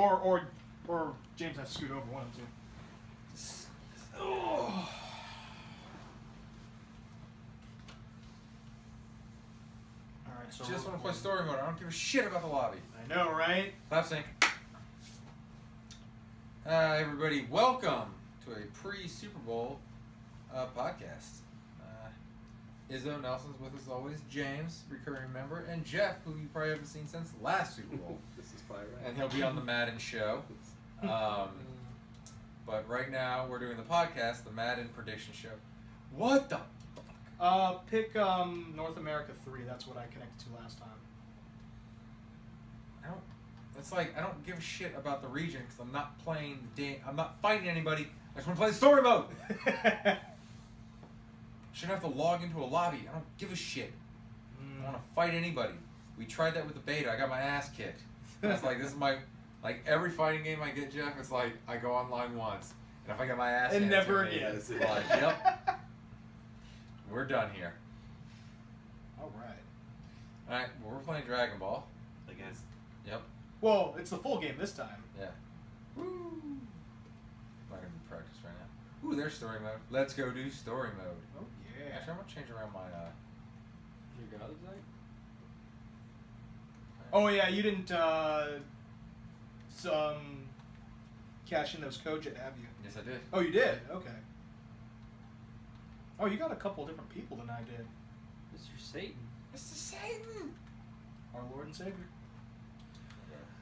Or James has to scoot over one of the two. Oh. Alright, so Just want to play story mode. I don't give a shit about the lobby. I know, right? Clap sync. Everybody, welcome to a pre-Super Bowl podcast. Izzo Nelson's with us as always. James, recurring member, and Jeff, who you probably haven't seen since the last Super Bowl. This is probably right. And he'll be on the Madden show. But right now we're doing the podcast, the Madden prediction show. What the fuck? Pick North America 3. That's what I connected to last time. I don't give a shit about the region because I'm not playing I'm not fighting anybody. I just want to play the story mode. Shouldn't have to log into a lobby. I don't give a shit. I don't want to fight anybody. We tried that with the beta. I got my ass kicked. It's like, this is my, like every fighting game I get, Jeff, it's like I go online once. And if I get my ass and handed never to me, again. it's like, yep. We're done here. Alright. Alright, well, we're playing Dragon Ball. Against. Yep. Well, it's the full game this time. Yeah. Woo! I'm not going to be practice right now. Ooh, there's story mode. Let's go do story mode. Oh, yeah. Actually, I'm going to change around my, Your god's like? Oh, yeah, you didn't, cash in those codes yet, have you? Yes, I did. Oh, you did? Okay. Oh, you got a couple different people than I did. Mr. Satan. Mr. Satan! Our Lord and Savior.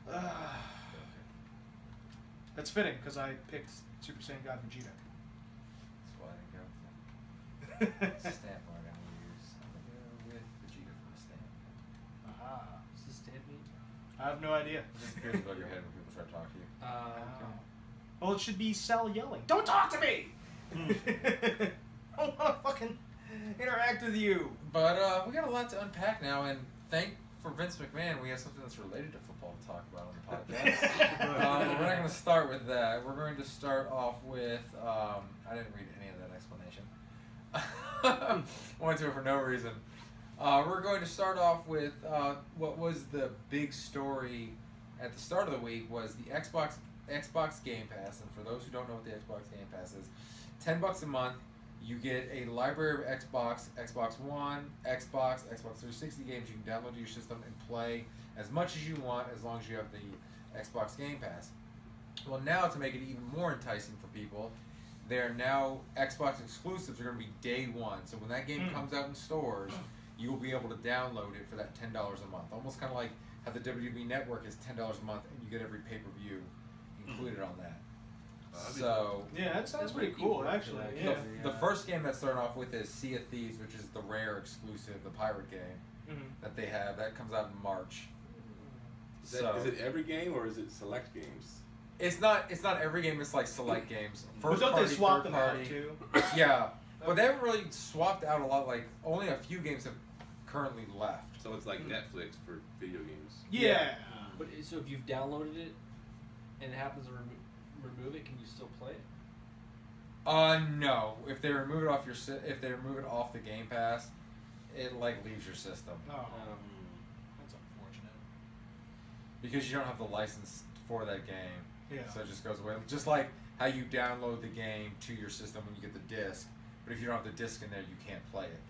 Okay. That's fitting, because I picked Super Saiyan God Vegeta. That's why I didn't go with the stamp I'm going to use. I'm going to go with Vegeta for the stamp. Aha. What's the stamp mean? I have no idea. It just appears above your head when people try to talk to you. Okay. Well, it should be Sal yelling, "Don't talk to me!" I don't want to fucking interact with you. But we got a lot to unpack now, and for Vince McMahon, we have something that's related to football to talk about on the podcast. We're not going to start with that. We're going to start off with, I didn't read any of that explanation. Went to it for no reason. We're going to start off with what was the big story at the start of the week was the Xbox Game Pass. And for those who don't know what the Xbox Game Pass is, $10 a month. You get a library of Xbox, Xbox One, Xbox 360 games you can download to your system and play as much as you want as long as you have the Xbox Game Pass. Well, now to make it even more enticing for people, they're now Xbox exclusives are going to be day one. So when that game comes out in stores, you will be able to download it for that $10 a month. Almost kind of like how the WWE Network is $10 a month and you get every pay-per-view included on that. So yeah, that sounds pretty cool, actually. Yeah. The first game that started off with is Sea of Thieves, which is the Rare exclusive, the pirate game that they have. That comes out in March. Is it every game or is it select games? It's not every game. It's like select games. But don't they swap them out too? Yeah, but they haven't really swapped out a lot. Like only a few games have currently left. So it's like Netflix for video games. Yeah. But so if you've downloaded it and it happens to remove it, can you still play it? No. If they remove it off if they remove it off the Game Pass, it like leaves your system. Oh, that's unfortunate. Because you don't have the license for that game. Yeah. So it just goes away. Just like how you download the game to your system when you get the disc, but if you don't have the disc in there, you can't play it.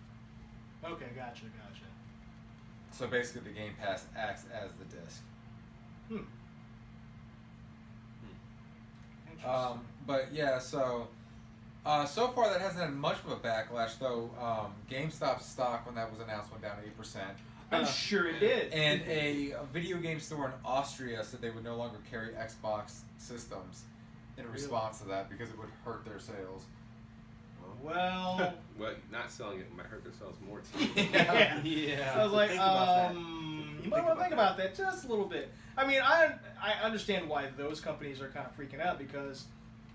Okay, gotcha. So basically, the Game Pass acts as the disc. But yeah, so far that hasn't had much of a backlash, though. GameStop stock, when that was announced, went down 8%. I'm sure it did. And a video game store in Austria said they would no longer carry Xbox systems in response to that because it would hurt their sales. Well, not selling it might hurt their sales more too. Yeah. So I was like, you might want to think about that just a little bit. I mean, I understand why those companies are kind of freaking out because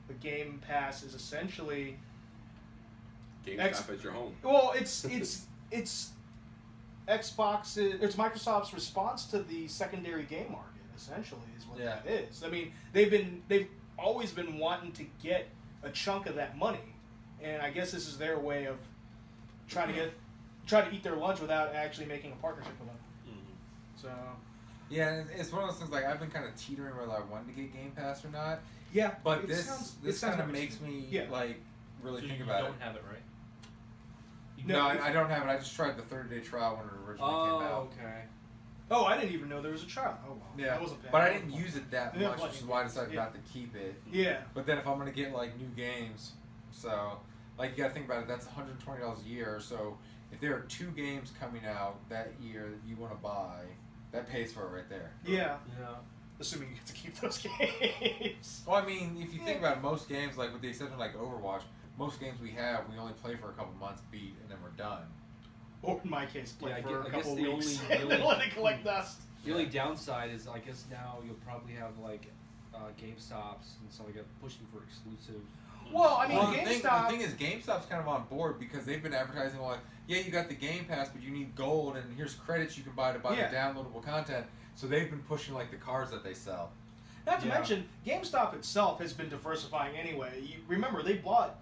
the Game Pass is essentially GameStop at your home. Well, it's Xbox. It's Microsoft's response to the secondary game market. Essentially, is what that is. I mean, they've always been wanting to get a chunk of that money. And I guess this is their way of try to eat their lunch without actually making a partnership with them. So, Yeah, it's one of those things. Like I've been kind of teetering whether I wanted to get Game Pass or not. Yeah, But it this sounds kind of interesting. makes me Yeah. like really So think you about it. don't have it, right? No, I don't have it. I just tried the 30-day trial when it originally came out. Okay. Oh, I didn't even know there was a trial. Oh, wow. Yeah, I wasn't paying but I attention. didn't use it that Yeah, much, which is why I decided yeah. not to keep it. Yeah. But then if I'm gonna get like new games, so like you gotta think about it. That's $120 a year. So if there are 2 games coming out that year that you want to buy, that pays for it right there. Yeah. Yeah. Assuming you get to keep those games. Well, I mean, if you think about it, most games, like with the exception of like Overwatch, most games we have, we only play for a couple months, beat, and then we're done. Or in my case, play Yeah, for a I couple guess the weeks only- and then let it collect dust. The only downside is, I guess now you'll probably have like GameStops and stuff like that pushing for exclusive. Well, I mean, Well, GameStop. the thing is, GameStop's kind of on board because they've been advertising like, yeah, you got the Game Pass, but you need gold, and here's credits you can buy to buy Yeah. the downloadable content. So they've been pushing like the cards that they sell. Not to Yeah. mention, GameStop itself has been diversifying anyway. You remember, they bought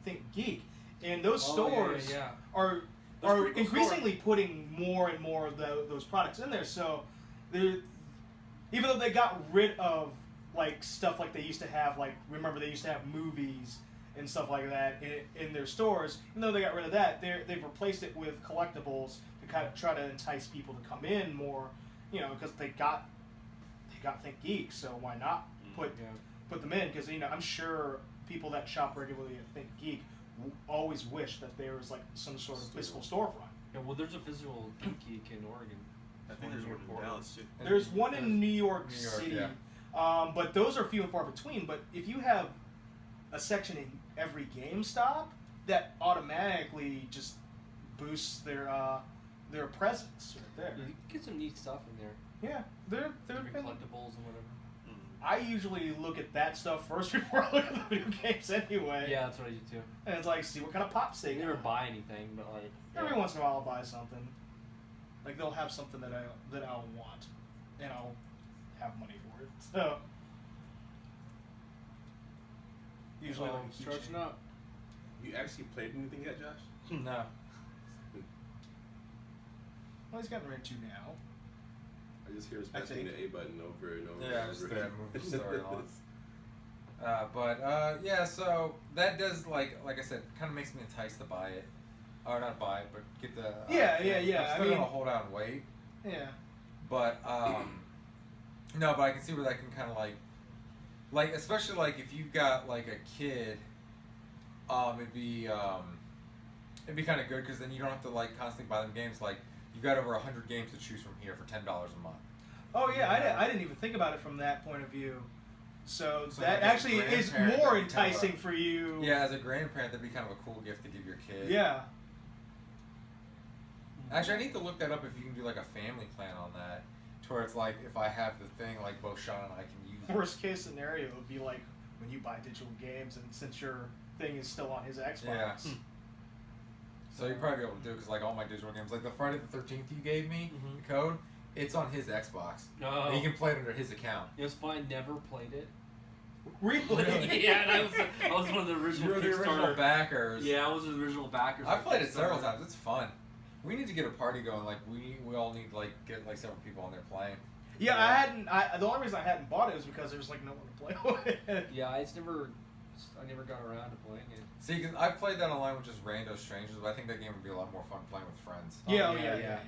Think Geek, and those stores Yeah. are That's are pretty cool increasingly putting more and more of those products in there. So, even though they got rid of like stuff like they used to have, like remember they used to have movies and stuff like that in their stores. Even though they got rid of that, they've replaced it with collectibles to kind of try to entice people to come in more. You know, because they got Think Geek, so why not put them in? Because I'm sure people that shop regularly at Think Geek always wish that there was like some sort of physical storefront. Yeah, well, there's a physical Geek in Oregon. I think there's one in Dallas too. There's one in New York New York, City, yeah. but those are few and far between. But if you have a section in every GameStop, that automatically just boosts their presence right there. You can get some neat stuff in there. Yeah, they're Different collectibles and whatever. I usually look at that stuff first before I look at the video games anyway. Yeah, that's what I do too. And it's like, see what kind of pops they I never got. buy anything, but like Every once in a while I'll buy something. Like they'll have something that I'll want, and I'll have money for it. So usually like a stretching keychain. up. You actually played anything yet, Josh? No. Well, he's gotten ready to now. I just hear us I pressing think- the A button over and over. Yeah, and just over. that movie storyline. Yeah, so that does like I said, kind of makes me enticed to buy it, or not buy it, but get the. Yeah. I'm I still mean, gonna hold out and wait, yeah. but no, but I can see where that can kind of like especially like if you've got like a kid, it'd be kind of good because then you don't have to like constantly buy them games. Like you've got over 100 games to choose from here for $10 a month. Oh yeah, I didn't even think about it from that point of view. So So that like as a actually is grandparent, more that'd be kind of enticing a- for you. Yeah, as a grandparent, that'd be kind of a cool gift to give your kid. Yeah. Actually, I need to look that up if you can do like a family plan on that, to where it's like if I have the thing, like both Sean and I can use it. Worst case scenario would be like when you buy digital games, and since your thing is still on his Xbox. Yeah. So you'd probably be able to do it because like all my digital games, like the Friday the 13th you gave me, Mhm. the code, it's on his Xbox. Oh. And you can play it under his account. It was fun. Never played it. Really? Yeah, and I was one of the original You're the original Kickstarter backers. Yeah, I was the original backers. I've of played it several Kickstarter. times. It's fun. We need to get a party going. Like we all need to like get like several people on there playing. Yeah, the only reason I hadn't bought it was because there was like no one to play with. Yeah, I never got around to playing it. See, cause I've played that online with just rando strangers, but I think that game would be a lot more fun playing with friends. Yeah, Oh, yeah, yeah, yeah.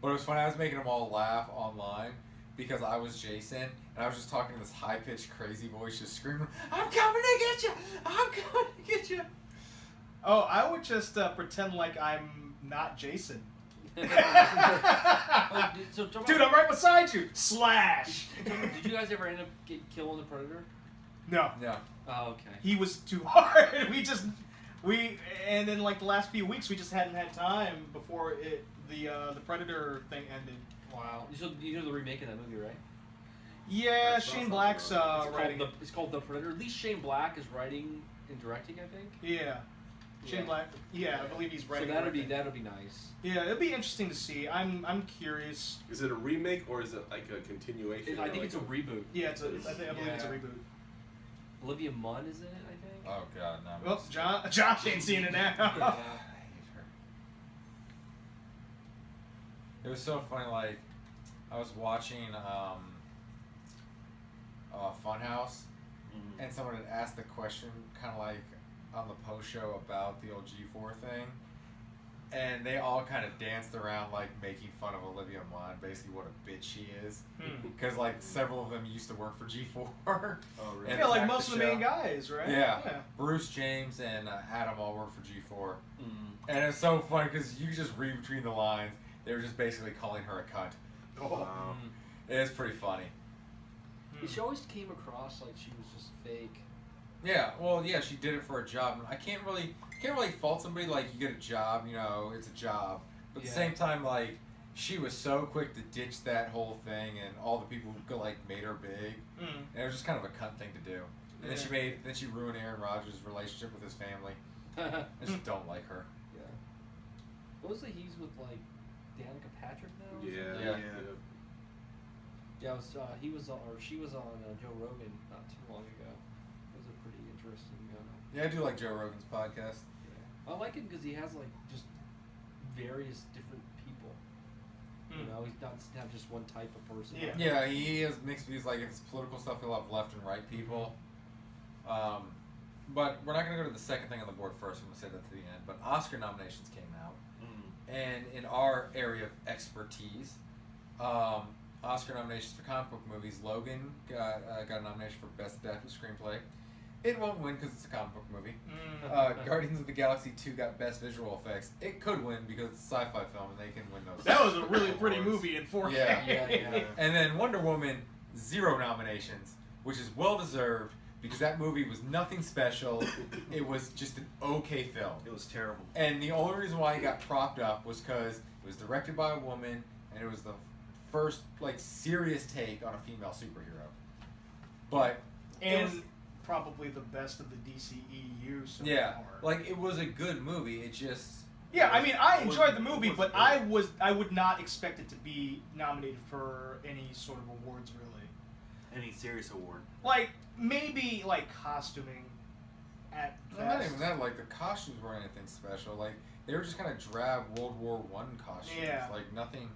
But it was funny. I was making them all laugh online because I was Jason and I was just talking in this high pitched, crazy voice, just screaming, "I'm coming to get you! I'm coming to get you!" Oh, I would just pretend like I'm not Jason. Oh, so talk Dude, about- I'm right beside you. Slash. Did you guys ever end up killing the predator? No, No. Oh, okay. he was too hard. And then like the last few weeks, we just hadn't had time before the Predator thing ended. Wow. You know the remake of that movie, right? Yeah, I saw Shane something Black's about writing. It's called The Predator. At least Shane Black is writing and directing, I think. Yeah, Shane Yeah. Black. Yeah, I believe he's So writing. that'll be everything. nice. Yeah, it'll be interesting to see. I'm curious. Is it a remake or is it like a continuation? I or think like it's a reboot. Yeah, I believe it's a Yeah. reboot. Olivia Munn is in it, I think. Oh God, no. Well, Josh ain't seeing it now. I hate her. It was so funny, like I was watching Funhouse, and someone had asked the question, kind of like on the post show about the old G4 thing, and they all kind of danced around like making fun of Olivia Munn, basically what a bitch she is, because like several of them used to work for G4. Oh, really? Yeah, like most of the main guys, right? Yeah. Bruce, James, and Adam all work for G4, and it's so funny because you just read between the lines. They were just basically calling her a cunt. Wow. It's pretty funny. She always came across like she was just fake. Yeah, well, yeah, she did it for a job. I can't really fault somebody. Like, you get a job, you know, it's a job. But at the same time, like, she was so quick to ditch that whole thing, and all the people who like made her big, and it was just kind of a cunt thing to do. And then she ruined Aaron Rodgers' relationship with his family. I just don't like her. Yeah. What was it? He's with like Danica Patrick now. Yeah. Yeah, he was on, or she was on Joe Rogan not too long ago. It was a pretty interesting. Yeah, I do like Joe Rogan's podcast. Yeah. I like it because he has like just various different people. You know, he's not just one type of person. Yeah, he has mixed views. Like, if it's political stuff, he'll have left and right people. But we're not going to go to the second thing on the board first. I'm going to say that to the end. But Oscar nominations came out. And in our area of expertise, Oscar nominations for comic book movies, Logan got a nomination for Best Adapted Screenplay. It won't win because it's a comic book movie. Guardians of the Galaxy 2 got Best Visual Effects. It could win because it's a sci-fi film and they can win those. That was a really pretty movie in 4K. Yeah. And then Wonder Woman, 0 nominations, which is well-deserved because that movie was nothing special. It was just an okay film. It was terrible. And the only reason why it got propped up was because it was directed by a woman and it was the first like serious take on a female superhero. But probably the best of the DCEU so far. Like, it was a good movie. It just I mean, I enjoyed the movie, but I would not expect it to be nominated for any sort of awards, really. Any serious award. Like, maybe, like, costuming at best. Not even that. Like, the costumes weren't anything special. Like, they were just kind of drab World War I costumes. Yeah. Like, nothing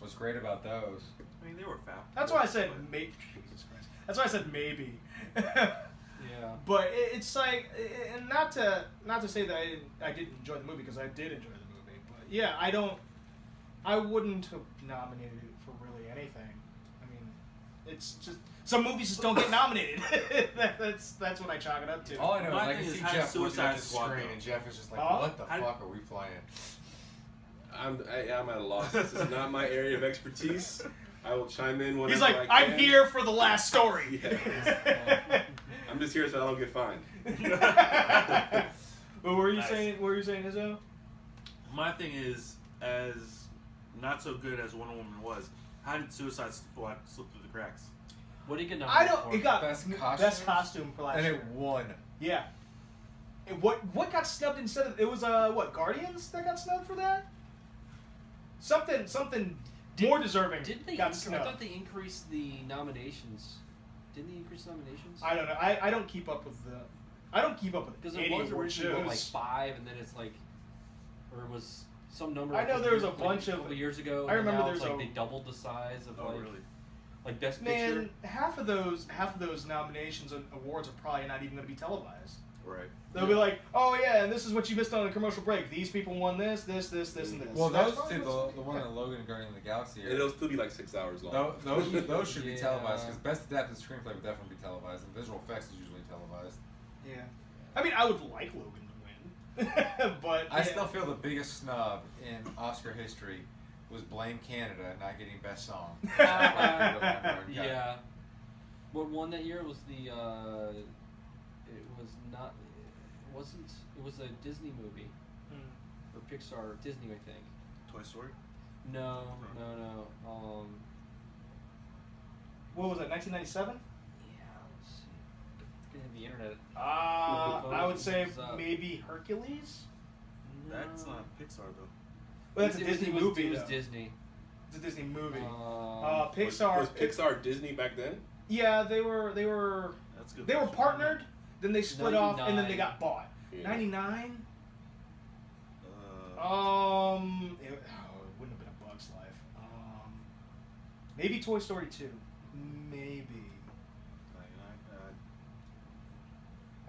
was great about those. I mean, they were fab. That's why I said maybe. Jesus Christ. That's why I said maybe. Yeah. But it's like, and not to say that I didn't enjoy the movie, because I did enjoy the movie. But yeah, I wouldn't have nominated it for really anything. I mean, it's just some movies just don't get nominated. that's what I chalk it up to. All I know is My I can thing is, see how Jeff looking Suicide at the Squad screen, go? and Jeff is just like, Huh? "What the fuck are we playing?" I'm at a loss. This is not my area of expertise. I will chime in whenever He's like, I can. I'm here for the last story. Yeah. I'm just here so I don't get fined. What were you Nice. saying? What were you saying, Izzo? My thing is, as not so good as Wonder Woman was, how did Suicide Squad slip through the cracks? What did he get I nominated don't. for? It got Best best costume for last And year. it won. Yeah. And what got snubbed instead of it was what, Guardians that got snubbed for that? Something more deserving Didn't they? got I snubbed. thought they increased the nominations. Didn't they increase nominations? I don't know. I don't keep up with the. I don't keep up with Because any it was award originally what, like shows. 5, and then it's like, or it was some number. I know there was a like, bunch of- couple years ago. I and remember now there's it's like a- they doubled the size of Oh, like really? like best Man, picture. half of those nominations and awards are probably not even going to be televised. Right. They'll be like, oh yeah, and this is what you missed on the commercial break. These people won this, and this. Well, That's those probably two, what's- the one in Logan and Guardian of the Galaxy, It'll still be like 6 hours long. those should be Yeah. televised because Best Adapted Screenplay would definitely be televised, and visual effects is usually televised. Yeah. I mean, I would like Logan to win, but I still feel the biggest snub in Oscar history was Blame Canada not getting Best Song. Yeah. What won that year was the. It was not. It wasn't. It was a Disney movie or Pixar. Disney, I think. Toy Story? No. What was that? 1997. Yeah. Let's see. Gonna have the internet. I would say Photos up. maybe Hercules. That's No. not Pixar, though. Well, that's a It was- Disney it was, movie. It was though. Disney. It's a Disney movie. Um, Pixar. Was Pixar Disney back then? Yeah, they were That's good. they were partnered. Then they split off, and then they 99. got bought. Yeah. 99. It wouldn't have been A Bug's Life. Maybe Toy Story 2. Maybe. 99.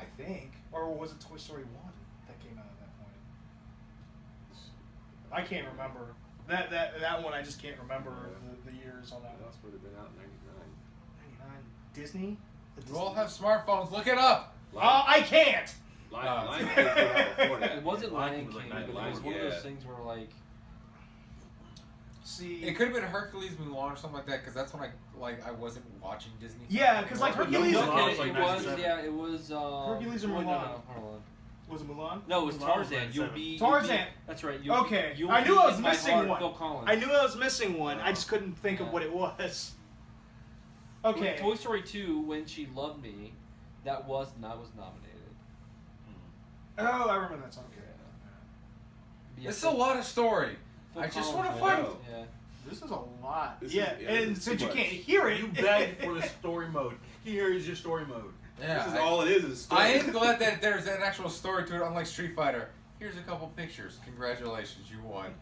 I think. Or was it Toy Story 1 that came out at that point? I can't remember. That one I just can't remember the years on that What one. else would have been out in 99? 99. Disney? You all have smartphones. Look it up. I can't! Lion King came out before that. It wasn't Lion Lion King was King, like but it 99. was one of those Yeah. things where like See. It could have been Hercules, Mulan, or something like that, because that's when I wasn't watching Disney. Yeah, because like Hercules. Mulan okay, was like it was 97. it was Hercules or wait, Mulan? No, hold on. Was it Mulan? No, it was Mulan was Tarzan. 97. You'll be Tarzan. That's right. Okay, You'll I knew be I was in my missing heart, one. Phil Collins. I knew I was missing one. I just couldn't think of Yeah. what it was. Okay. Toy Story 2, When She Loved Me, that was nominated. Oh, I remember that song. Okay. Yeah, It's a lot of story. Phil I just Collins want to won. fight. Yeah. This is a lot. This is- yeah, yeah, and it's since too you much. can't hear it, You begged for the story mode. Here is your story mode. Yeah, This is all it is a story. I am glad that there's an actual story to it, unlike Street Fighter. Here's a couple pictures. Congratulations, you won.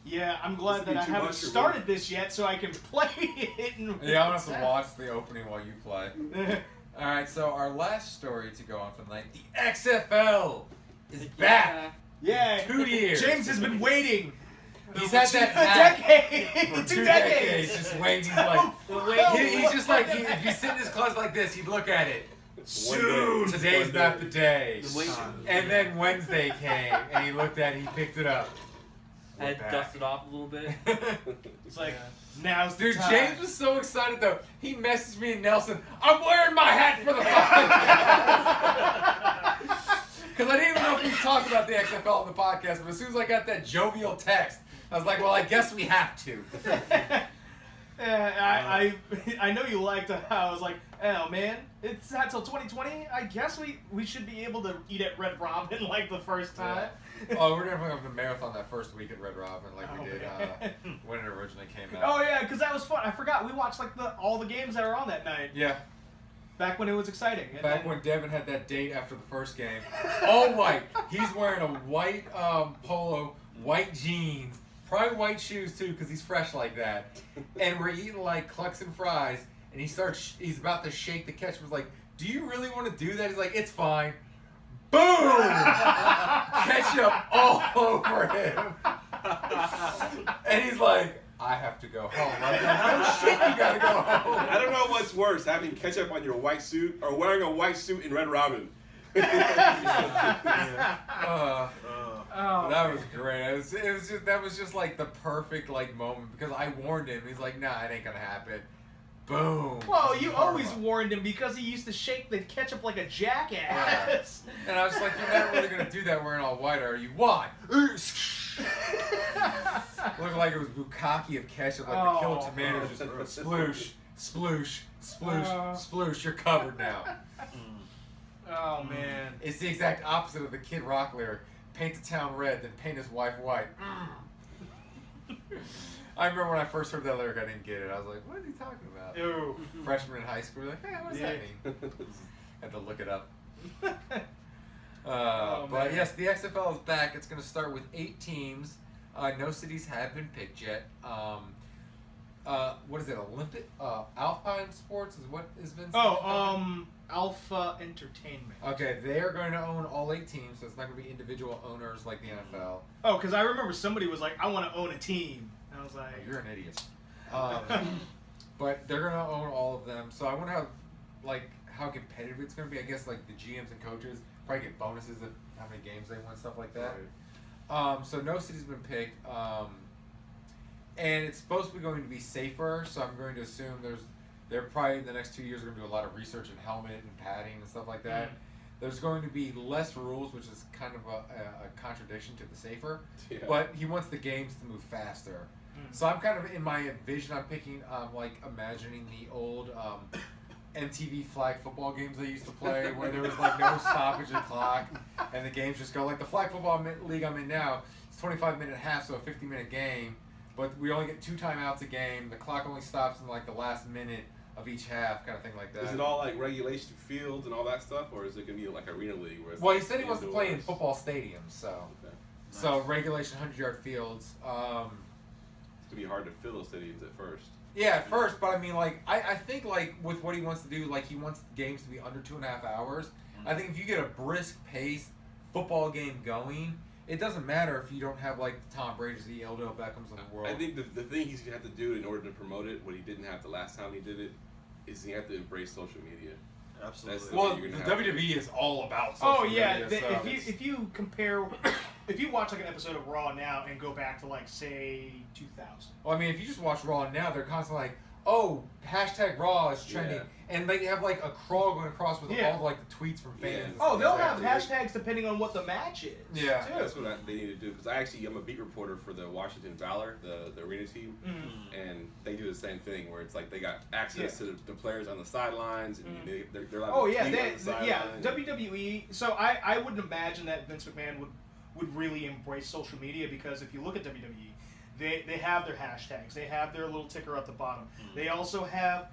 yeah, I'm glad This that would I be too haven't much for me. started this yet, so I can play it. And Yeah, I'm gonna have to watch the opening while you play. All right, so our last story to go on for the night: the XFL is back. Yeah, 2 years. James has been waiting. He's had that a hat decade. for 2 2 decades. Just waiting. He's like, he's just like, if you sit in his closet like this, he'd look at it. Soon. Today's One not day. the day. The wait- And then Wednesday came, and he looked at it, he picked it up. I had We're back. dusted off a little bit. It's like now's the Dude, time. James was so excited though. He messaged me and Nelson, I'm wearing my hat for the podcast. Because I didn't even know if we talked about the XFL on the podcast, but as soon as I got that jovial text, I was like, well, I guess we have to. I know you liked how I was like, oh man, it's not till 2020. I guess we should be able to eat at Red Robin like the first time. Oh, we're definitely going to marathon that first week at Red Robin like we Oh, did man. when it originally came out. Oh yeah, because that was fun. I forgot we watched like all the games that were on that night Yeah. back when it was exciting. And Back then- when Devin had that date after the first game. All white. He's wearing a white polo, white jeans, probably white shoes too because he's fresh like that. And we're eating like Clucks and fries. And he's about to shake the ketchup. He's like, do you really want to do that? He's like, it's fine. Boom! Ketchup all over him. And he's like, I have to go home. I'm like, no shit, you gotta go home. I don't know what's worse, having ketchup on your white suit or wearing a white suit in Red Robin. Uh, Oh, that was great. That was just like the perfect like moment because I warned him. He's like, nah, it ain't gonna happen. Boom. well, you always Karma. warned him because he used to shake the ketchup like a jackass. And I was just like, you're never really gonna do that wearing all white, are you? Why? Looked like it was bukkake of ketchup, like the killed Oh. tomatoes just sploosh, sploosh, sploosh, Oh. sploosh. You're covered now. Oh man. It's the exact opposite of the Kid Rock lyric. Paint the town red, then paint his wife white. I remember when I first heard that lyric, I didn't get it. I was like, what is he talking about? Ew. Freshman in high school, like, hey, what does that Yeah. mean? Had to look it up. Oh, But man. yes, the XFL is back. It's going to start with 8 teams. No cities have been picked yet. What is it? Olympic Alpine Sports is what is Vincent? Alpha Entertainment. Okay, they are going to own all 8 teams, so it's not going to be individual owners like the NFL. Oh, because I remember somebody was like, I want to own a team. And I was like, Oh, you're an idiot. But they're going to own all of them. So I wonder how competitive it's going to be. I guess like the GMs and coaches probably get bonuses of how many games they win, stuff like that. Right. So no city's been picked. And it's supposed to be going to be safer, so I'm going to assume they're probably the next 2 years are going to do a lot of research in helmet and padding and stuff like that. There's going to be less rules, which is kind of a contradiction to the safer. Yeah. But he wants the games to move faster. So I'm kind of in my vision. I'm picking like imagining the old MTV flag football games they used to play, where there was like no stoppage of clock, and the games just go like the flag football league I'm in now. It's 25-minute half, so a 50-minute game, but we only get 2 timeouts a game. The clock only stops in like the last minute of each half, kind of thing like that. Is it all like regulation fields and all that stuff, or is it gonna be like arena league? Where it's Well, he like said he wants to play in indoors? football stadiums, so Okay. so regulation 100-yard fields. It's gonna be hard to fill those stadiums at first. Yeah, at first, but I mean, like, I think, like, with what he wants to do, like, he wants games to be under 2.5 hours. I think if you get a brisk paced football game going, it doesn't matter if you don't have, like, the Tom Brady's, the Odell Beckham's of the world. I think the thing he's going to have to do in order to promote it, what he didn't have the last time he did it, is he have to embrace social media. Absolutely. Well, the WWE is all about social Oh yeah, media. So if you compare, if you watch like an episode of Raw now and go back to like say 2000. well, I mean, if you just watch Raw now, they're constantly like, "Oh, hashtag Raw is trending," Yeah. and they have like a crawl going across with Yeah. all like the tweets from fans. Yeah. and Oh, stuff they'll like have that. hashtags depending on what the match is. Yeah. too. That's what they need to do, because I'm a beat reporter for the Washington Valor, the arena team, and they do the same thing where it's like they got access to the players on the sidelines, and they're allowed Oh to yeah, tweet on the sideline. WWE. So I wouldn't imagine that Vince McMahon would really embrace social media, because if you look at WWE, they have their hashtags, they have their little ticker at the bottom. They also have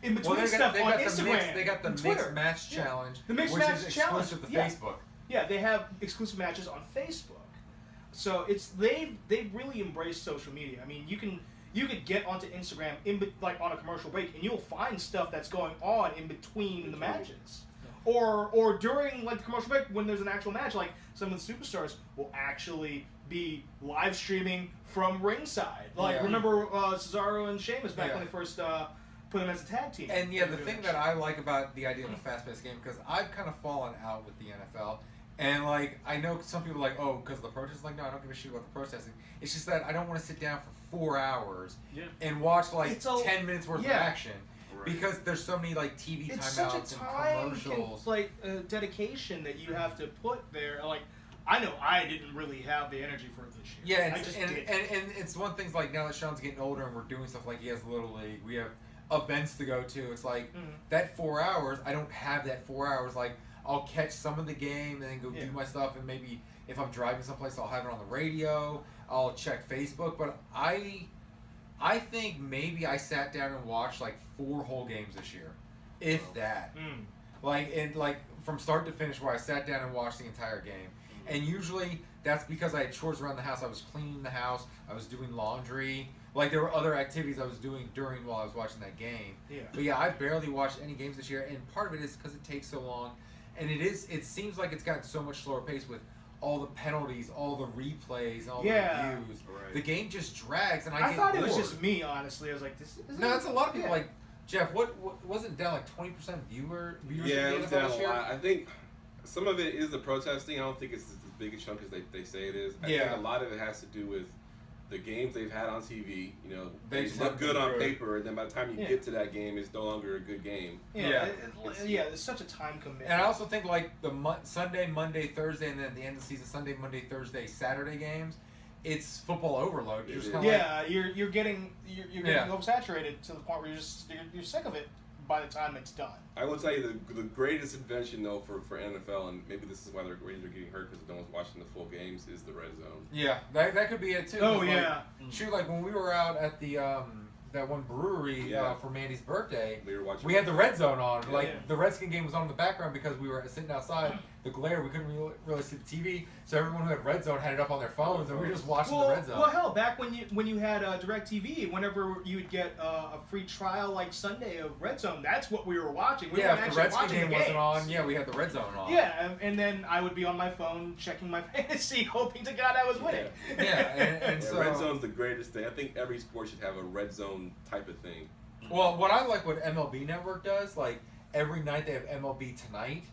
in between stuff on Instagram. They got the and mixed Twitter. match challenge, The mixed which match is challenge. exclusive to Yeah. Facebook. Yeah, they have exclusive matches on Facebook. So they've really embraced social media. I mean, you could get onto Instagram like on a commercial break, and you'll find stuff that's going on in between the matches, or during like the commercial break when there's an actual match. Like some of the superstars will actually be live streaming from ringside. Like Yeah. remember Cesaro and Sheamus back Yeah. when they first put them as a tag team. And yeah, They the were thing doing that I like about the idea of a fast-paced game, because I've kind of fallen out with the NFL, and like I know some people are like, oh, because the protest. Like, no, I don't give a shit about the protesting. It's just that I don't want to sit down for 4 hours and watch like It's a- 10 minutes worth of yeah. action, Right. because there's so many like TV it's such a timeouts and time commercials. dedication that you have to put there. Like, I know I didn't really have the energy for it this year. Yeah, I just and did. it's one thing like now that Sean's getting older and we're doing stuff like he has Little League, we have events to go to. It's like that 4 hours, I don't have that 4 hours. Like I'll catch some of the game and then go do my stuff, and maybe if I'm driving someplace I'll have it on the radio, I'll check Facebook, but I think maybe I sat down and watched like 4 whole games this year. If that. Like from start to finish where I sat down and watched the entire game. And usually that's because I had chores around the house. I was cleaning the house. I was doing laundry. Like there were other activities I was doing during while I was watching that game. Yeah. But yeah, I barely watched any games this year, and part of it is because it takes so long, and it seems like it's gotten so much slower pace with all the penalties, all the replays, all the reviews. Right. The game just drags, and I get thought it was bored. just me, honestly. I was like, this is No, that's a lot of people. Like Jeff, what wasn't it down like 20% viewership? Yeah, in it was the NFL down this a year? lot. I think some of it is the protesting. I don't think it's as big a chunk as they say it is. I think a lot of it has to do with the games they've had on TV. You know, They they just look have good to on grow. paper, and then by the time you get to that game, it's no longer a good game. It's such a time commitment. And I also think like the Sunday, Monday, Thursday, and then at the end of the season, Sunday, Monday, Thursday, Saturday games, it's football overload. You're just kind of you're getting oversaturated to the point where you're sick of it by the time it's done. I will tell you the greatest invention though for NFL, and maybe this is why the Raiders are getting hurt because no one's watching the full games, is the red zone. Yeah, that could be it too. Oh, 'cause, yeah. Shoot, like when we were out at the that one brewery for Mandy's birthday, We were watching. we had the red zone on. Yeah. Like the Redskin game was on in the background because we were sitting outside. The glare, we couldn't really see the TV, so everyone who had red zone had it up on their phones, and we were just watching the red zone. Well, hell, back when you had DirecTV, whenever you would get a free trial like Sunday of Red Zone, that's what we were watching. We weren't if the actually Redskin watching game the wasn't games. on, we had the red zone on. Yeah, and then I would be on my phone checking my fantasy, hoping to God I was winning. And so red zone's the greatest thing. I think every sport should have a red zone type of thing. Well, what I like what MLB Network does, like every night they have MLB Tonight,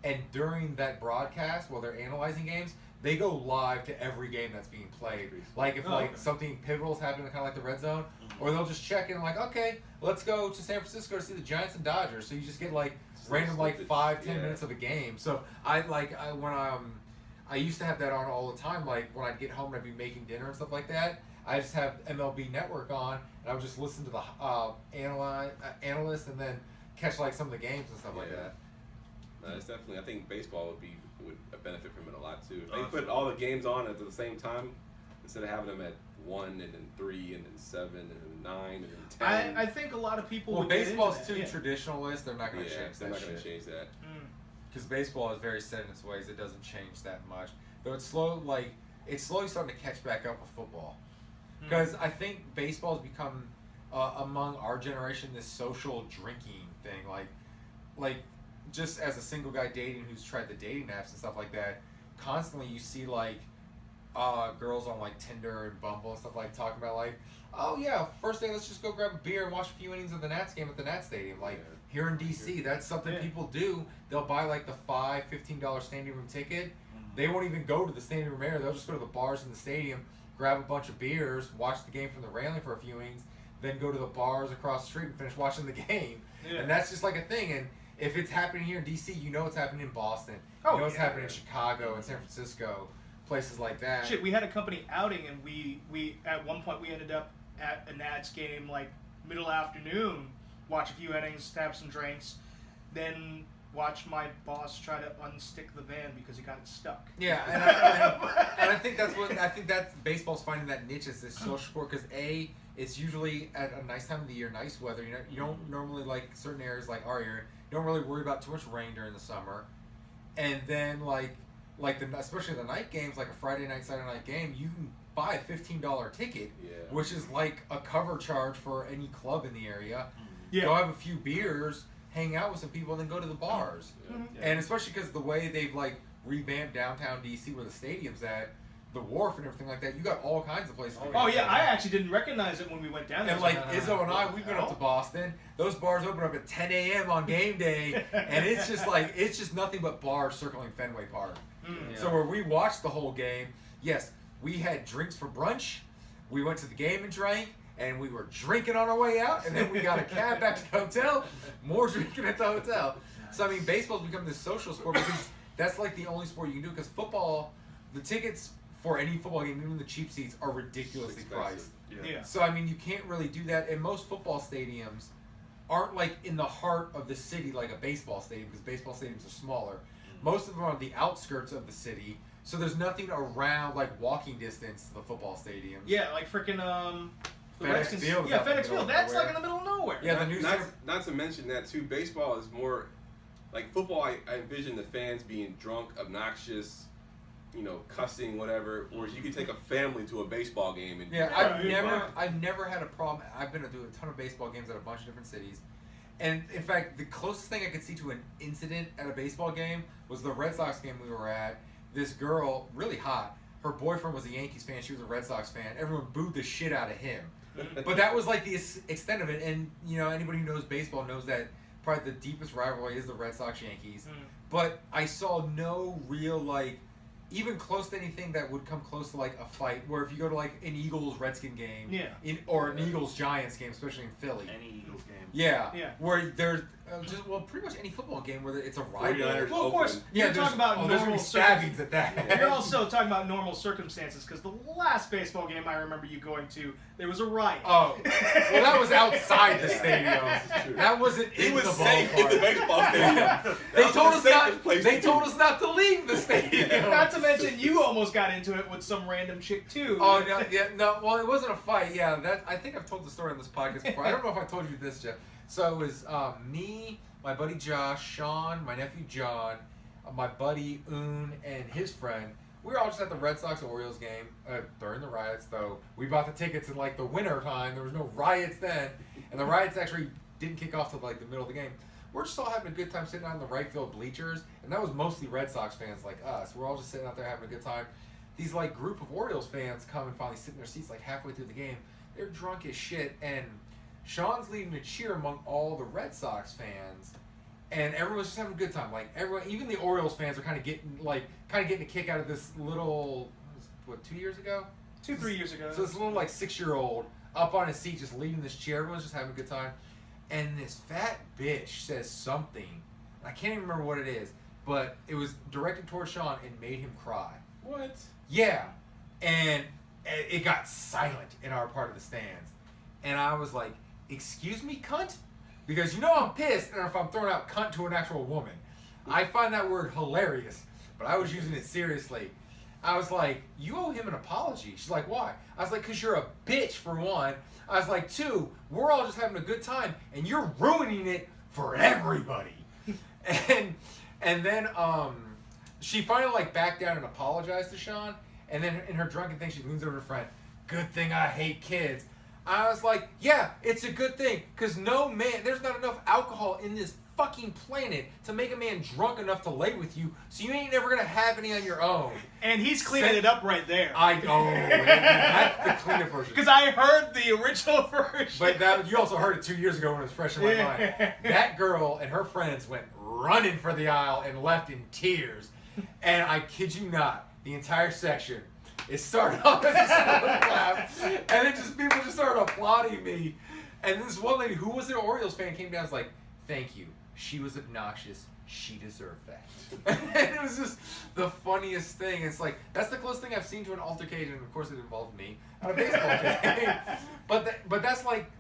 and during that broadcast, while they're analyzing games, they go live to every game that's being played. Like if something pivotal is happening, kind of like the red zone, or they'll just check in like, okay, let's go to San Francisco to see the Giants and Dodgers. So you just get like random like 5-10 minutes of a game. So I used to have that on all the time. Like when I'd get home and I'd be making dinner and stuff like that, I just have MLB Network on, and I would just listen to the analysts and then catch like some of the games and stuff like that. No, it's definitely. I think baseball would benefit from it a lot too. If they put all the games on at the same time, instead of having them at 1 and then 3 and then 7 and then 9 and then 10. I think a lot of people. Well, would get baseball's into that, too traditionalist. They're not going to change they're that not going to shit. change that. Because baseball is very set in its ways. It doesn't change that much. Though it's slowly starting to catch back up with football. Because I think baseball's become among our generation, this social drinking thing, like just as a single guy dating who's tried the dating apps and stuff like that, constantly you see like girls on like Tinder and Bumble and stuff like talking about like, oh yeah, first day let's just go grab a beer and watch a few innings of the Nats game at the Nats Stadium. Like here in DC, that's something people do. They'll buy like the $15 standing room ticket. They won't even go to the standing room area. They'll just go to the bars in the stadium, grab a bunch of beers, watch the game from the railing for a few innings, then go to the bars across the street and finish watching the game. Yeah. And that's just like a thing. And if it's happening here in DC, you know it's happening in Boston. You know it's happening in Chicago and San Francisco, places like that. Shit, we had a company outing, and we at one point we ended up at a Nats game like middle afternoon, watch a few innings, have some drinks, then watch my boss try to unstick the van because he got it stuck. Yeah, and I think that's baseball's finding that niche as this social sport because it's usually at a nice time of the year, nice weather. You don't normally like certain areas like our area. You don't really worry about too much rain during the summer, and then especially the night games, like a Friday night, Saturday night game, you can buy a $15 ticket, which is like a cover charge for any club in the area. Yeah. Go have a few beers, hang out with some people, and then go to the bars. And especially because the way they've like revamped downtown DC where the stadium's at, the wharf and everything like that, you got all kinds of places. I actually didn't recognize it when we went down there. And like Izzo and I, we've been up to Boston. Those bars open up at 10 a.m. on game day, and it's just nothing but bars circling Fenway Park. So where we watched the whole game, yes, we had drinks for brunch, we went to the game and drank, and we were drinking on our way out, and then we got a cab back to the hotel, more drinking at the hotel. So I mean, baseball's become this social sport because that's like the only sport you can do. Because football, the tickets for any football game, even the cheap seats, are ridiculously priced. So I mean, you can't really do that. And most football stadiums aren't like in the heart of the city like a baseball stadium, because baseball stadiums are smaller. Most of them are on the outskirts of the city, so there's nothing around like walking distance to the football stadiums. Yeah, like freaking FedEx Field. Yeah, FedEx Field. That's like in the middle of nowhere. Yeah, not to mention that too. Baseball is more like football. I envision the fans being drunk, obnoxious, cussing, whatever. Whereas you could take a family to a baseball game and I've never had a problem. I've been to do a ton of baseball games at a bunch of different cities. And in fact, the closest thing I could see to an incident at a baseball game was the Red Sox game we were at. This girl, really hot, her boyfriend was a Yankees fan, she was a Red Sox fan. Everyone booed the shit out of him. But that was like the extent of it. And, anybody who knows baseball knows that probably the deepest rivalry is the Red Sox-Yankees. But I saw no real, even close to anything that would come close to like a fight, where if you go to like an Eagles-Redskin game, or an Eagles-Giants game, especially in Philly. Any Eagles game. Yeah. Where there's pretty much any football game where it's a rivalry. Well, of course, you're talking about normal stabbings at that. You're also talking about normal circumstances, because the last baseball game I remember you going to, there was a riot. Oh, well, that was outside the stadium. That wasn't in the ballpark. In the baseball stadium. They told us not to leave the stadium. Not to mention, you almost got into it with some random chick too. Oh no. Well, it wasn't a fight. Yeah, I think I've told the story on this podcast before. I don't know if I told you this, Jeff. So it was me, my buddy Josh, Sean, my nephew John, my buddy Un, and his friend. We were all just at the Red Sox-Orioles game during the riots, though. We bought the tickets in like the winter time. There was no riots then. And the riots actually didn't kick off till like the middle of the game. We're just all having a good time sitting out in the right field bleachers. And that was mostly Red Sox fans like us. We're all just sitting out there having a good time. These like group of Orioles fans come and finally sit in their seats like halfway through the game. They're drunk as shit. And Sean's leading a cheer among all the Red Sox fans, and everyone's just having a good time. Like everyone, even the Orioles fans are kind of getting a kick out of this little, 2 years ago? 3 years ago. So this little 6-year-old up on his seat just leading this cheer. Everyone's just having a good time, and this fat bitch says something. I can't even remember what it is, but it was directed towards Sean and made him cry. What? Yeah, and it got silent in our part of the stands, and I was like, "Excuse me, cunt?" Because I'm pissed if I'm throwing out cunt to an actual woman. I find that word hilarious, but I was using it seriously. I was like, "You owe him an apology." She's like, "Why?" I was like, "Because you're a bitch, for one." I was like, "Two, we're all just having a good time, and you're ruining it for everybody." and then she finally backed down and apologized to Sean, and then in her drunken thing, she leans over to her friend. "Good thing I hate kids." I was like, yeah, it's a good thing. Because there's not enough alcohol in this fucking planet to make a man drunk enough to lay with you, so you ain't never going to have any on your own. And he's cleaning it up right there. That's the cleanup version. Because I heard the original version. But you also heard it 2 years ago when it was fresh in my mind. That girl and her friends went running for the aisle and left in tears. And I kid you not, the entire section, it started off as a slow clap, and then people just started applauding me. And this one lady who was an Orioles fan came down and was like, "Thank you. She was obnoxious. She deserved that." And it was just the funniest thing. It's like, that's the closest thing I've seen to an altercation. Of course, it involved me on a baseball game. But that's like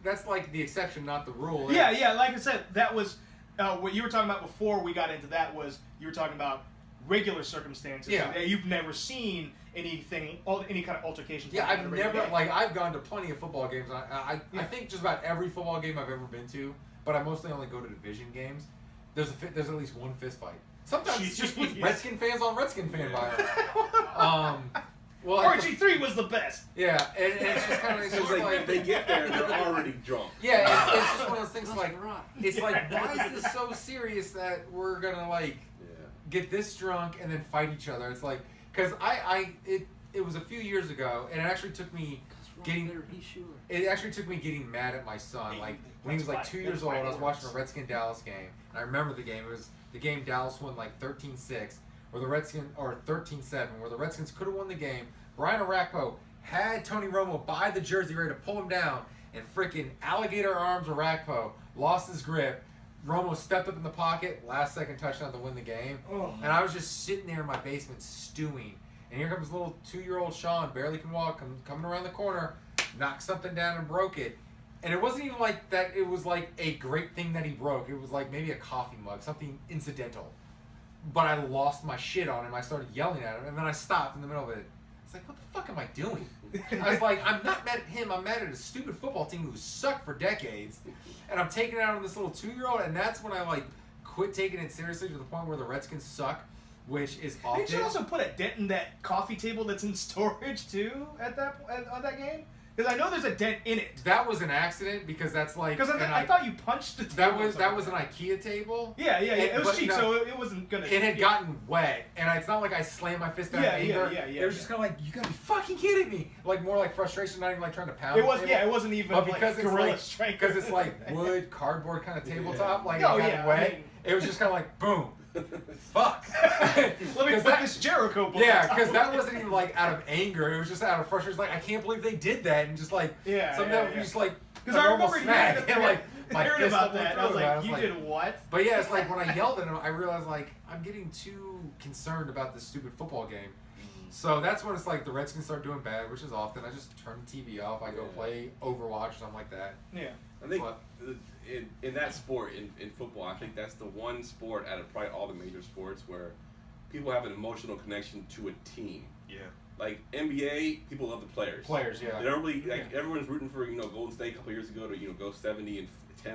the exception, not the rule. Yeah. Like I said, that was what you were talking about before we got into that. Was you were talking about regular circumstances? Yeah. You've never seen any kind of altercation. Yeah, I've never I've gone to plenty of football games. I think just about every football game I've ever been to, but I mostly only go to division games. There's at least one fist fight. Sometimes it's just with Redskin fans on Redskin fan violence. Well, RG3 was the best. Yeah, and it's just kind of if they get there, they're already drunk. Yeah, it's just one of those things it's like, why is this so serious that we're gonna get this drunk and then fight each other? It's like, because it was a few years ago, and it actually took me getting mad at my son. Like when he was like 2 years old, I was watching a Redskin Dallas game, and I remember the game. It was the game Dallas won like 13-6, or 13-7, where the Redskins could have won the game. Brian Arakpo had Tony Romo by the jersey ready to pull him down, and freaking alligator arms Arakpo lost his grip. Romo stepped up in the pocket, last second touchdown to win the game. Oh. And I was just sitting there in my basement stewing. And here comes little 2-year-old Sean, barely can walk, coming around the corner, knocked something down and broke it. And it wasn't even like that, it was like a great thing that he broke. It was like maybe a coffee mug, something incidental. But I lost my shit on him. I started yelling at him, and then I stopped in the middle of it. It's like, what the fuck am I doing? I was like, I'm not mad at him. I'm mad at a stupid football team who sucked for decades. And I'm taking it out on this little 2-year-old, and that's when I quit taking it seriously to the point where the Redskins suck, which is often. Didn't you also put a dent in that coffee table that's in storage too on that game? Because I know there's a dent in it. That was an accident because that's like. Because I thought you punched the table. That was an IKEA table. Yeah. It was cheap, so it wasn't gonna. It had gotten wet, and it's not like I slammed my fist out of anger. It was just kind of like, you gotta be fucking kidding me. Like more like frustration, not even like trying to pound. It was. Yeah, it wasn't even. But because like gorilla strength. Because it's like wood, cardboard kind of tabletop. Like oh, it got wet. I mean, it was just kind of like boom. Fuck. Let me put this Jericho book. Yeah, because that wasn't even like out of anger. It was just out of frustration. Like, I can't believe they did that, and just like just like because I remember smack and like my hearing fist about that. I was like, you like, did what? But yeah, it's like when I yelled at him, I realized like I'm getting too concerned about this stupid football game. So that's when it's like the Redskins start doing bad, which is often. I just turn the TV off. I go play Overwatch or something like that. Yeah. I think in that sport, in football, I think that's the one sport out of probably all the major sports where people have an emotional connection to a team. Yeah. Like NBA, people love the players. Yeah. They don't really everyone's rooting for Golden State a couple years ago to go 70-10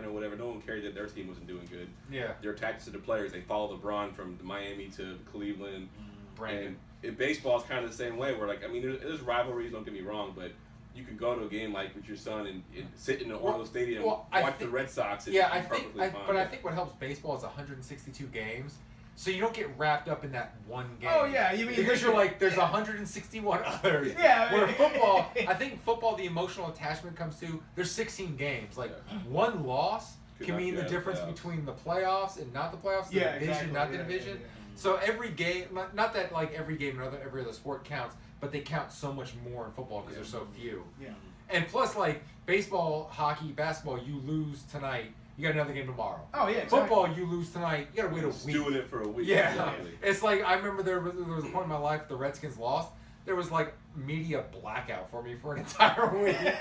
or whatever. No one cared that their team wasn't doing good. Yeah. They're attached to the players. They follow LeBron from Miami to Cleveland. Brandon. And in baseball, it's kind of the same way. Where there's rivalries. Don't get me wrong, but you can go to a game like with your son and sit in the Orlando Stadium, watch the Red Sox. And I think what helps baseball is 162 games, so you don't get wrapped up in that one game. Oh yeah, you mean because you're like there's 161 others. Yeah. Where football, I think football, the emotional attachment comes to there's 16 games. Like one loss can mean the difference between the playoffs and not the playoffs. The division, not the division. Yeah. So every game, not that like every game in every other sport counts, but they count so much more in football because there's so few. Yeah. And plus, like baseball, hockey, basketball, you lose tonight, you got another game tomorrow. Oh yeah. Exactly. Football, you lose tonight, you gotta wait a week. Doing it for a week. Yeah. Exactly. It's like I remember there was a point in my life the Redskins lost. There was like media blackout for me for an entire week. I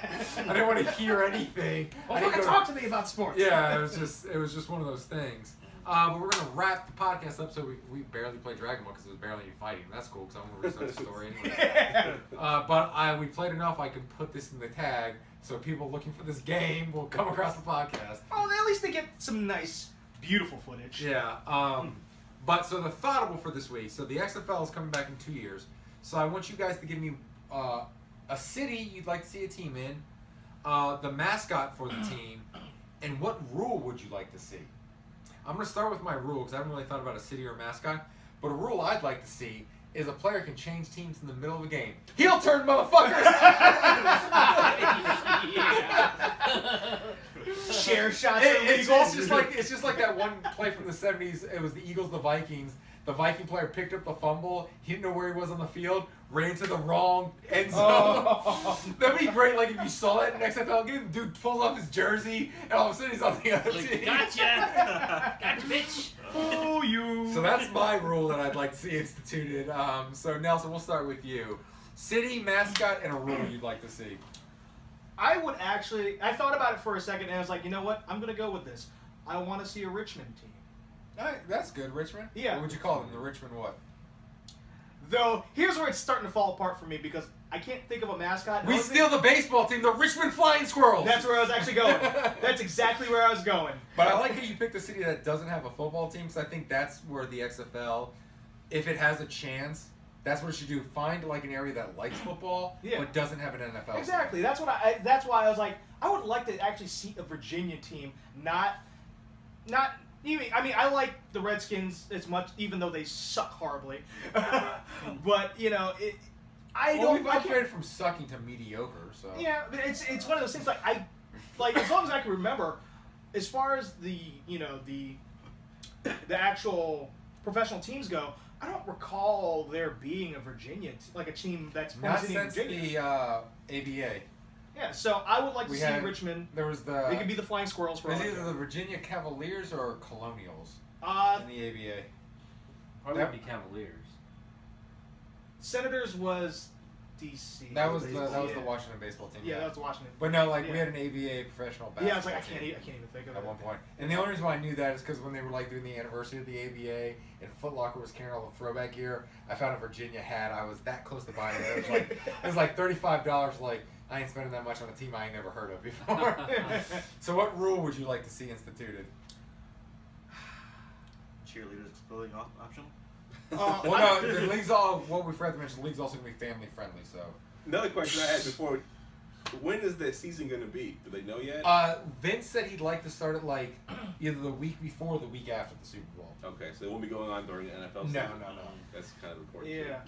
didn't want to hear anything. Well, talk to me about sports. Yeah, it was just one of those things. But we're going to wrap the podcast up, so we barely played Dragon Ball because there was barely any fighting. That's cool because I'm going to restart the story anyway. But we played enough, I can put this in the tag, so people looking for this game will come across the podcast. Oh, at least they get some nice, beautiful footage. Yeah. But so the thoughtable for this week, so the XFL is coming back in 2 years, so I want you guys to give me a city you'd like to see a team in, the mascot for the team, and what rule would you like to see? I'm going to start with my rule because I haven't really thought about a city or a mascot. But a rule I'd like to see is a player can change teams in the middle of a game. Heel turn, motherfuckers! Share shots. It's just like that one play from the 70s. It was the Eagles, the Vikings. The Viking player picked up the fumble. He didn't know where he was on the field. Ran to the wrong end zone. Oh. That'd be great. Like if you saw that in an XFL game, the dude pulls off his jersey, and all of a sudden he's on the other team. Gotcha, bitch. Oh, you. So that's my rule that I'd like to see instituted. So Nelson, we'll start with you. City, mascot, and a rule you'd like to see. I would actually. I thought about it for a second, and I was like, you know what? I'm gonna go with this. I want to see a Richmond team. All right, that's good, Richmond. Yeah. What would you call them? The Richmond what? Though here's where it's starting to fall apart for me because I can't think of a mascot. We steal the baseball team, the Richmond Flying Squirrels. That's where I was actually going. That's exactly where I was going. But I like how you picked a city that doesn't have a football team, so I think that's where the XFL, if it has a chance, that's what it should do. Find like an area that likes football, but doesn't have an NFL Exactly. team. That's what I. That's why I was like, I would like to actually see a Virginia team, not. Even, I mean, I like the Redskins as much, even though they suck horribly. But we've upgraded from sucking to mediocre, so. Yeah, but it's one of those things. Like as long as I can remember, as far as the actual professional teams go, I don't recall there being a Virginia like a team that's Not representing since Virginia. the ABA. Yeah, so I would like to see Richmond. There was the. They could be the Flying Squirrels for It was all I either care. the Virginia Cavaliers or Colonials in the ABA. Probably would be Cavaliers. Senators was DC. That was the Washington baseball team. Yeah, that was the Washington. But no, we had an ABA professional basketball. Yeah, I was like, I team can't even think of it at one point. And the only reason why I knew that is because when they were doing the anniversary of the ABA and Foot Locker was carrying all the throwback gear, I found a Virginia hat. I was that close to buying it. It was like $35. Like I ain't spending that much on a team I ain't never heard of before. So what rule would you like to see instituted? Cheerleaders exploding optional. Well, no, the league's what we forgot to mention, the league's also going to be family friendly, so. Another question I had before, when is the season going to be? Do they know yet? Vince said he'd like to start it either the week before or the week after the Super Bowl. Okay, so it won't be going on during the NFL season? No. That's kind of important. Yeah.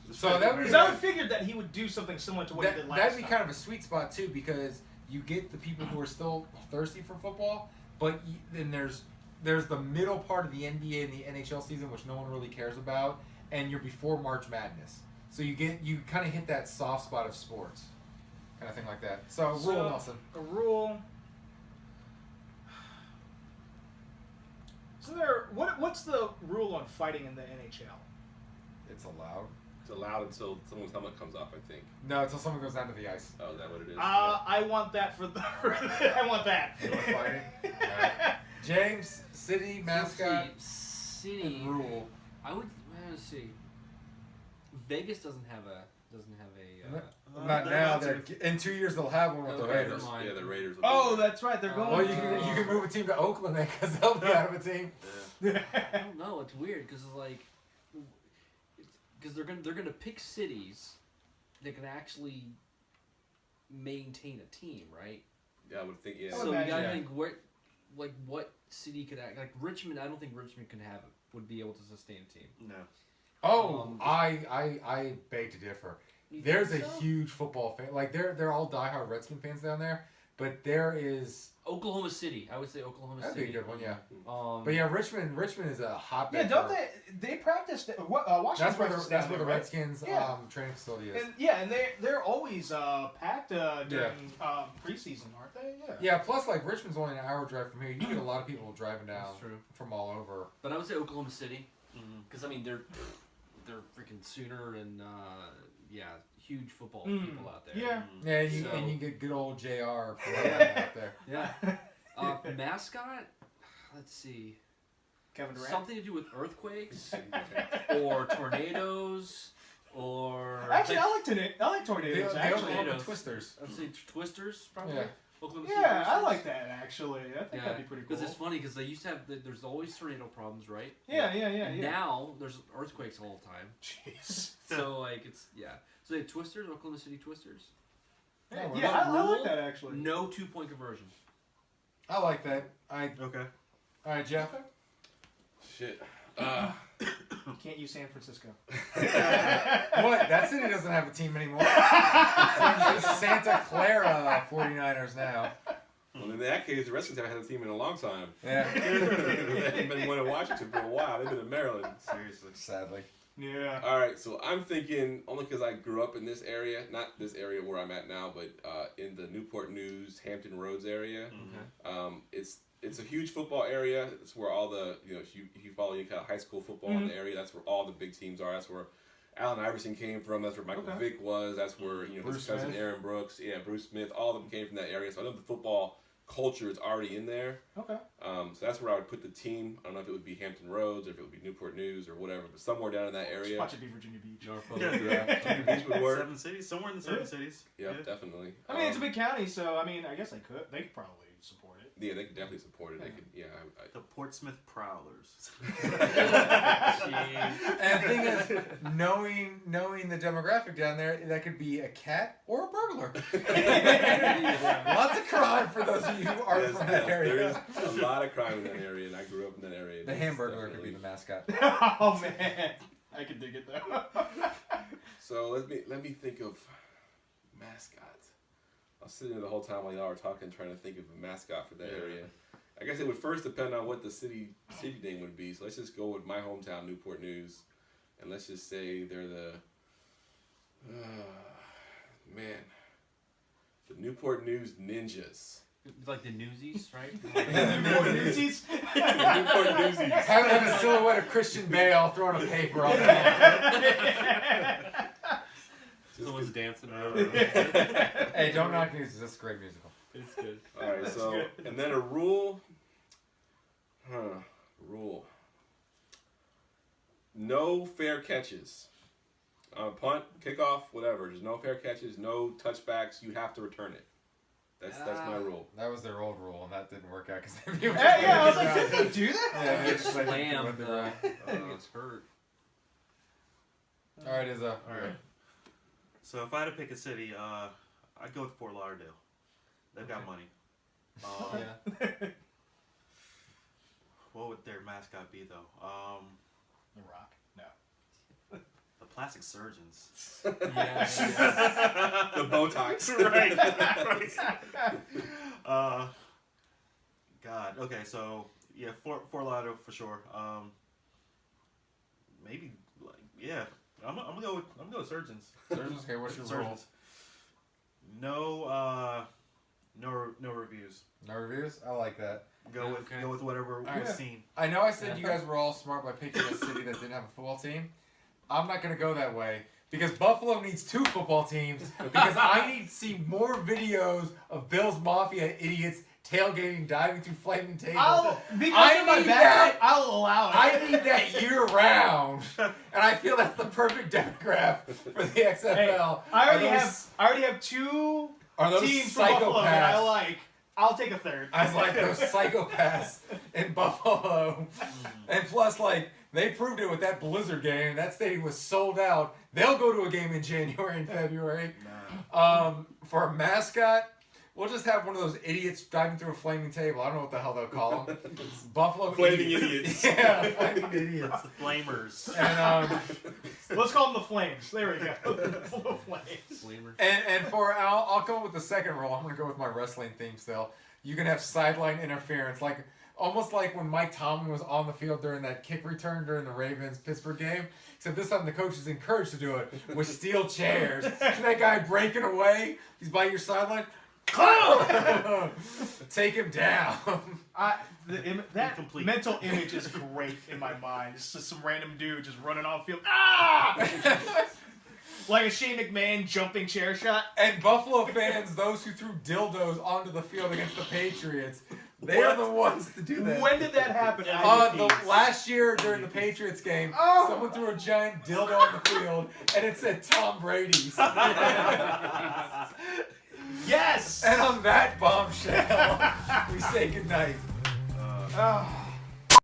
So that Because I would figured that he would do something similar to what he did last time. That'd be kind of a sweet spot too, because you get the people who are still thirsty for football, but then there's the middle part of the NBA and the NHL season, which no one really cares about, and you're before March Madness. So you kind of hit that soft spot of sports, kind of thing like that. So rule, Nelson. A rule. So what's the rule on fighting in the NHL? It's allowed. It's allowed until someone's helmet comes off, I think. No, until someone goes down to the ice. Oh, is that what it is? I want that for the. I want that. You want fighting? Right. James, city, mascot, city rule. I would. Let's see. Vegas doesn't have a. Not now. In 2 years they'll have one with the Raiders. Yeah, the Raiders. Oh, that's right. They're going. Well, you can move a team to Oakland then, because they'll be out of a team. I don't know. It's weird because they're gonna pick cities that can actually maintain a team, right? Yeah, I would think. Yeah. So you gotta think what city could act like Richmond. I don't think Richmond would be able to sustain a team. No. Oh, I beg to differ. There's a huge football fan. They're all diehard Redskin fans down there, but there is Oklahoma City. I would say Oklahoma City. That'd be a good one, yeah. But yeah, Richmond is a hotbed. Yeah, don't they practiced Washington? That's where the Redskins training facility is. And they're always packed during preseason, aren't they? Yeah. Plus, Richmond's only an hour drive from here. You get a lot of people driving down from all over. But I would say Oklahoma City, because I mean they're freaking Sooner and huge football people out there. Yeah. And you get good old JR out there. Yeah. Mascot, let's see. Kevin Durant. Something to do with earthquakes or tornadoes or. Actually, I like tornadoes. They Actually, Twisters. I'd say Twisters probably. Yeah. Oklahoma City Yeah, I Twisters. like that actually. I think that'd be pretty cool. Because it's funny because they used to have there's always tornado problems, right? Yeah. Now there's earthquakes all the time. Jeez. So it's So they have Twisters, Oklahoma City Twisters. Yeah, I like that actually. No 2-point conversion. I like that. Okay. All right, Jeff. Shit. You can't use San Francisco. What? That city doesn't have a team anymore. It's the Santa Clara 49ers now. Well, in that case, the Redskins haven't had a team in a long time. Yeah. They haven't been winning Washington for a while. They've been in Maryland. Seriously. Sadly. Yeah. All right, so I'm thinking, only because I grew up in this area, not this area where I'm at now, but in the Newport News, Hampton Roads area. Mm-hmm. It's a huge football area. It's where all the, if you follow any kind of high school football in the area, that's where all the big teams are. That's where Allen Iverson came from. That's where Michael Vick was. That's where, his cousin Aaron Brooks. Yeah, Bruce Smith. All of them came from that area. So I know the football culture is already in there. Okay. So that's where I would put the team. I don't know if it would be Hampton Roads or if it would be Newport News or whatever, but somewhere down in that area. Watch it be Virginia Beach. Norfolk. Virginia Beach would work. 7 cities, somewhere in the 7 cities. Yeah, definitely. I mean, it's a big county, so I mean, I guess they could probably support it. Yeah, they could definitely support it. They could. Yeah. The Portsmouth Prowlers. And the thing is, knowing the demographic down there, that could be a cat or a burglar. Lots of crime for those of you who aren't from that area. There is a lot of crime in that area, and I grew up in that area. The Hamburglar could be the mascot. Oh man, I could dig it though. So let me think of mascot. I was sitting there the whole time while y'all were talking, trying to think of a mascot for that area. I guess it would first depend on what the city name would be. So let's just go with my hometown, Newport News, and let's just say they're the the Newport News Ninjas. Like the Newsies, right? Newport Newsies. Newport Newsies. Have a silhouette of Christian Bale throwing a paper on it. Someone's dancing around. Hey, don't knock Newsies. That's a great musical. It's good. All right, so and then a rule. Rule. No fair catches. Punt, kickoff, whatever. There's no fair catches, no touchbacks. You have to return it. That's my rule. That was their old rule, and that didn't work out because I was like, did they do that? Yeah, they just Slam. Gets hurt. All right, Izzo. All right. So if I had to pick a city, I'd go with Fort Lauderdale. They've got money. Yeah. What would their mascot be, though? The Rock. No. The Plastic Surgeons. Yeah. The Botox. Right. God. Okay, so yeah, Fort Lauderdale for sure. Maybe I'm gonna go with Surgeons. Surgeons, okay, what's your rule? No reviews. No reviews? I like that. Go with whatever we've seen. I know I said you guys were all smart by picking a city that didn't have a football team. I'm not going to go that way because Buffalo needs 2 football teams because I need to see more videos of Bill's Mafia idiots tailgating, diving through flaming tables. Because of my background, I'll allow it. I need that year round, and I feel that's the perfect demographic for the XFL. Hey, I already have 2 teams from Buffalo that I like. I'll take a third. I like those psychopaths in Buffalo. And plus, they proved it with that Blizzard game. That stadium was sold out. They'll go to a game in January and February. For a mascot, we'll just have one of those idiots driving through a flaming table. I don't know what the hell they'll call them. Buffalo Flaming idiots. Yeah, flaming idiots. The Flamers. And let's call them the Flames. There we go. The Flames. And for I'll go with the second rule. I'm gonna go with my wrestling theme still. You can have sideline interference, almost like when Mike Tomlin was on the field during that kick return during the Ravens-Pittsburgh game. Except this time the coach is encouraged to do it with steel chairs. And that guy breaking away, he's by your sideline. Take him down. That mental image is great in my mind. It's just some random dude just running off the field. Ah! Like a Shane McMahon jumping chair shot. And Buffalo fans, those who threw dildos onto the field against the Patriots, they are the ones to do that. When did that happen? Last year during the Patriots game, someone threw a giant dildo on the field, and it said Tom Brady's. Yes! And on that bombshell, we say goodnight.